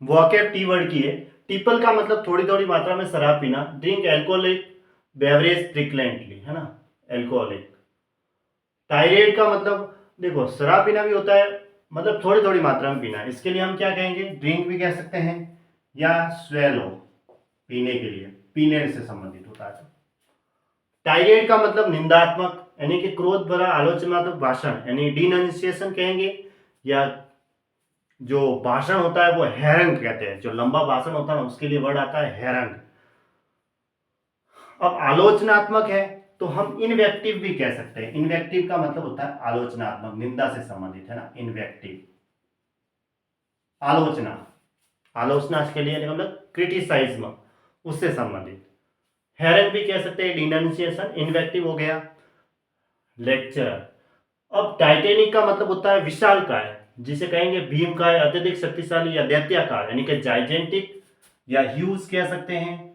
Vocab T word की है। Triple का मतलब थोड़ी थोड़ी मात्रा में शराब पीना। ड्रिंक एल्कोहलिक बेवरेज फ्रिक्वेंटली, है ना, एल्कोहलिक। थायराइड का मतलब देखो शराब पीना भी होता है, मतलब थोड़ी थोड़ी मात्रा में पीना। इसके लिए हम क्या कहेंगे, ड्रिंक भी कह सकते हैं, या स्वेलो, पीने के लिए, पीने से संबंधित होता है। टाइरेड का मतलब निंदात्मक यानी कि क्रोध भरा आलोचनात्मक भाषण यानी डिनंसिएशन कहेंगे, या जो भाषण होता है वो हैरंग कहते हैं। जो लंबा भाषण होता है ना उसके लिए वर्ड आता है हैरंग। अब आलोचनात्मक है तो हम इन्वेक्टिव भी कह सकते हैं। इन्वेक्टिव का मतलब होता है आलोचनात्मक, निंदा से संबंधित, है ना, इन्वेक्टिव। आलोचना, आलोचना के लिए मतलब क्रिटिसाइज्म, उससे संबंधित। हैरंग भी कह सकते हैं, डिनंसिएशन, इन्वेक्टिव हो गया। लेक्चर। अब टाइटेनिक का मतलब होता है विशालकाय, जिसे कहेंगे भीमकाय, अत्यधिक शक्तिशाली या दैत्याकार यानी कि जाइजेंटिक, या ह्यूज कह सकते हैं,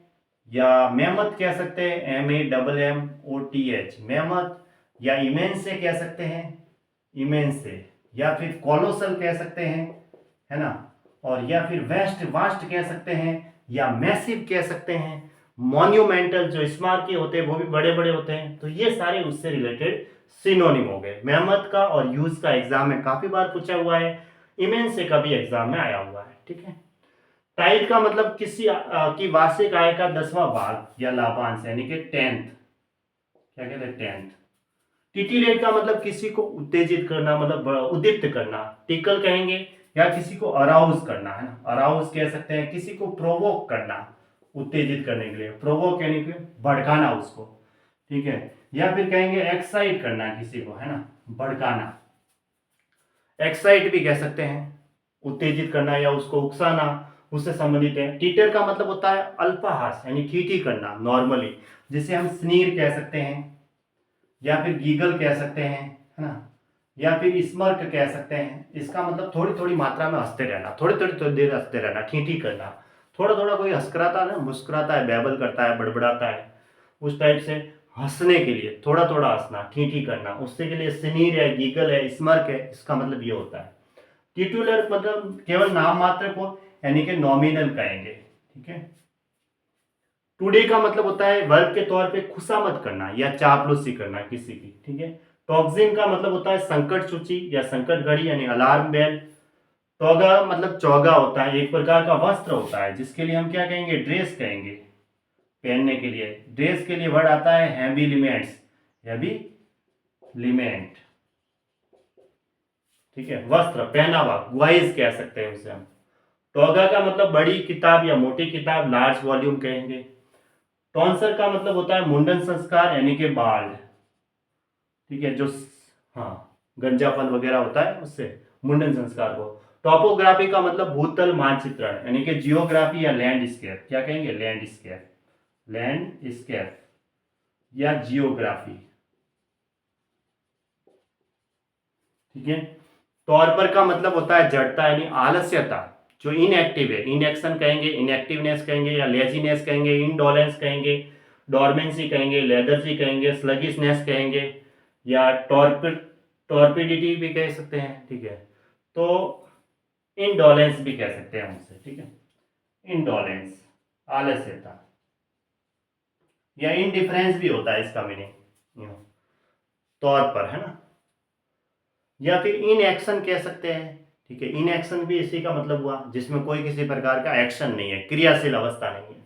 या मेमथ कह सकते हैं, MEMMOTH, मेमथ, या इमेंस से कह सकते हैं, इमेंस से, या फिर कोलोसल कह सकते हैं, है ना, और या फिर वेस्ट, वास्ट कह सकते हैं, या मैसिव कह सकते हैं। मॉन्यूमेंटल, जो स्मारकीय होते हैं वो भी बड़े बड़े होते हैं। तो ये सारे उससे रिलेटेड सिनोनिम हो गए। मेहमत का और यूज का एग्जाम में काफी बार पूछा हुआ है, इमेंस से का भी एग्जाम में आया हुआ है, ठीक है। टाइट का मतलब किसी की वार्षिक आय का 10वां भाग या लाभांश यानी कि टेंथ, क्या कहते हैं, टेंथ। टिटिलेट का मतलब किसी को उत्तेजित करना, मतलब उद्दीप्त करना, टिकल कहेंगे, या किसी को अराउज करना, है ना, अराउज कह सकते हैं, किसी को प्रोवोक करना, उत्तेजित करने के लिए, प्रोवोक यानी कि भड़काना उसको, ठीक है। या फिर कहेंगे एक्साइट करना किसी को, है ना, भड़काना, एक्साइट भी कह सकते हैं, उत्तेजित करना या उसको उकसाना, उससे संबंधित है। टीटर का मतलब होता है अल्पहास यानी ठीठी करना नॉर्मली, जिसे हम स्नीर कह सकते हैं, या फिर गीगल कह सकते हैं, है ना, या फिर स्मर्क कह सकते हैं। इसका मतलब थोड़ी थोड़ी मात्रा में हंसते रहना, थोड़ी थोड़ी थोड़ी देर हंसते रहना, ठीठी करना। थोड़ा थोड़ा कोई हंसकराता है ना, मुस्कुराता है, बैबल करता है, बड़बड़ाता है, उस टाइप से हंसने के लिए थोड़ा थोड़ा हंसना, ठीठी करना, उससे के लिए स्नीर है, गीगल है, स्मर्क है, इसका मतलब ये होता है। टिटुलर मतलब केवल नाम मात्र को यानी कि नॉमिनल कहेंगे, ठीक है। टुडे का मतलब होता है वर्ब के तौर पे खुशामद करना या चापलूसी करना किसी की, ठीक है। टॉक्सिन का मतलब होता है संकट सूची या संकट घड़ी यानी अलार्म बेल। टोगा मतलब चौगा होता है, एक प्रकार का वस्त्र होता है जिसके लिए हम क्या कहेंगे, ड्रेस कहेंगे, पहनने के लिए। ड्रेस के लिए वर्ड आता है हैवी लिमेंट्स, हैवी लिमेंट, ठीक है, वस्त्र, पहनावा, ग्वाइज कह सकते हैं उसे हम। टोगा का मतलब बड़ी किताब या मोटी किताब, लार्ज वॉल्यूम कहेंगे। टॉन्सर का मतलब होता है मुंडन संस्कार यानी कि बाल, ठीक है, जो हाँ गंजापन वगैरह होता है उससे मुंडन संस्कार को। टॉपोग्राफी का मतलब भूतल मानचित्रण यानी कि जियोग्राफी या लैंडस्केप, क्या कहेंगे, लैंडस्केप, लैंडस्केप या जियोग्राफी, ठीक है। टॉर्पर का मतलब होता है जड़ता यानी आलस्यता, जो इनएक्टिव है, इनएक्शन कहेंगे, इनएक्टिवनेस कहेंगे, या लेजीनेस कहेंगे, इंडोलेंस कहेंगे, डोरमेंसी कहेंगे, लेथर्जी कहेंगे, स्लगिशनेस कहेंगे, या टॉर्पिडिटी भी कह सकते हैं, ठीक है। तो इंडोलेंस भी कह सकते हैं उनसे, ठीक है, इंडोलेंस, आलस्यता, या इनडिफरेंस भी होता है इसका मीनिंग, तौर पर, है ना, या फिर इन एक्शन कह सकते हैं, ठीक है। इन एक्शन भी इसी का मतलब हुआ जिसमें कोई किसी प्रकार का एक्शन नहीं है, क्रियाशील अवस्था नहीं है।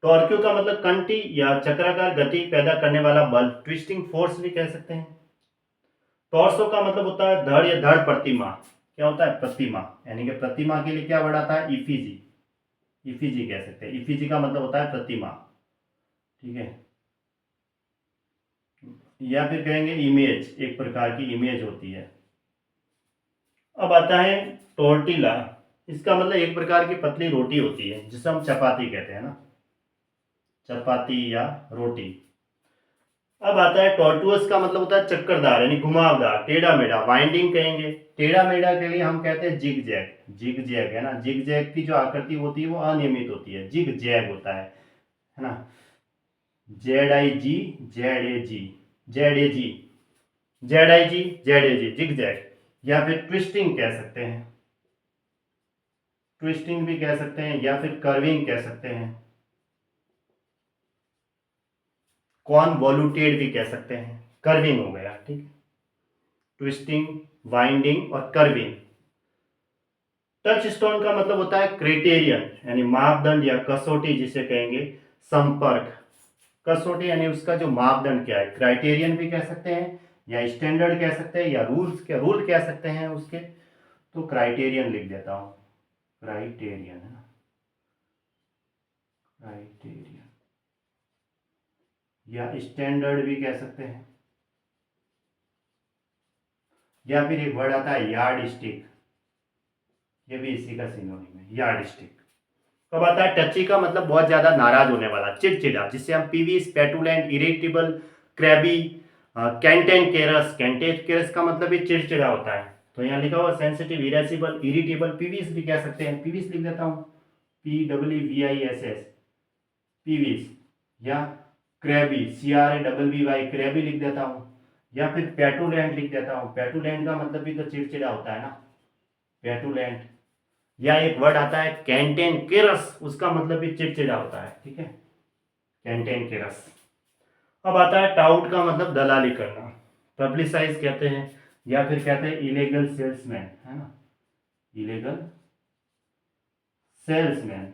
टॉर्क्यू का मतलब कंटी या चक्राकार गति पैदा करने वाला बल, ट्विस्टिंग फोर्स भी कह सकते हैं। टॉर्सो का मतलब होता है धड़ या धड़ प्रतिमा, क्या होता है, प्रतिमा, यानी कि प्रतिमा के लिए क्या वर्ड आता है, इफिजी, इफिजी कह सकते हैं। इफिजी का मतलब होता है प्रतिमा, ठीक है, या फिर कहेंगे इमेज, एक प्रकार की इमेज होती है। अब आता है टोर्टिला, इसका मतलब एक प्रकार की पतली रोटी होती है जिसे हम चपाती कहते हैं ना, चपाती या रोटी। अब आता है टॉर्टुअस का मतलब होता है चक्करदार यानी घुमावदार, टेढ़ा मेढ़ा, वाइंडिंग कहेंगे। टेढ़ा मेढ़ा के लिए हम कहते हैं जिग जैग, जिग जैग, है ना, जिग जैग की जो आकृति होती है वो अनियमित होती है, जिग जैग होता है ना, ZIG, ZAG, ZAG, ZIG, ZAG, zigzag, या फिर ट्विस्टिंग कह सकते हैं, ट्विस्टिंग भी कह सकते हैं या फिर कर्विंग कह सकते हैं, कॉन्वोल्यूटेड भी कह सकते हैं, कर्विंग हो गया, ठीक है। ट्विस्टिंग, वाइंडिंग और कर्विंग। टच स्टोन का मतलब होता है क्राइटेरियन, यानी मापदंड या कसौटी जिसे कहेंगे, संपर्क। कसौटी यानी उसका जो मापदंड क्या है, क्राइटेरियन भी कह सकते हैं या स्टैंडर्ड कह सकते हैं या रूल कह सकते हैं उसके। तो क्राइटेरियन लिख देता हूं, क्राइटेरियन है ना, क्राइटेरियन या स्टैंडर्ड भी कह सकते हैं, या फिर एक वर्ड आता है यार्ड स्टिक, ये भी इसी का सिनोनिम है, यार्ड स्टिक। कब आता है टची का मतलब बहुत ज्यादा नाराज होने वाला, चिड़चिड़ा, जिससे हम पीवीस, पेटुलेंट, इरिटेबल, क्रैबी, कैंटेनकेरस। कैंटेनकेरस का मतलब भी चिड़चिड़ा होता है। तो यहाँ लिखा हुआ सेंसिटिव, इरेसिबल, इरिटेबल, पीवीस भी कह सकते हैं, पीवीस लिख देता हूँ, PWVISS, पीवीस, या क्रैबी, CRABBY, क्रैबी लिख देता हूँ, या फिर पेटुलेंट लिख देता हूँ। पेटुलेंट का मतलब भी तो चिड़चिड़ा होता है ना, पेटुलेंट। या एक वर्ड आता है कैंटेनकेरस, उसका मतलब भी चिड़चिड़ा होता है, ठीक है, कैंटेनकेरस। अब आता है टाउट का मतलब दलाली करना, पब्लिसाइज कहते हैं या फिर कहते हैं इलीगल सेल्समैन, है ना, इलीगल सेल्समैन।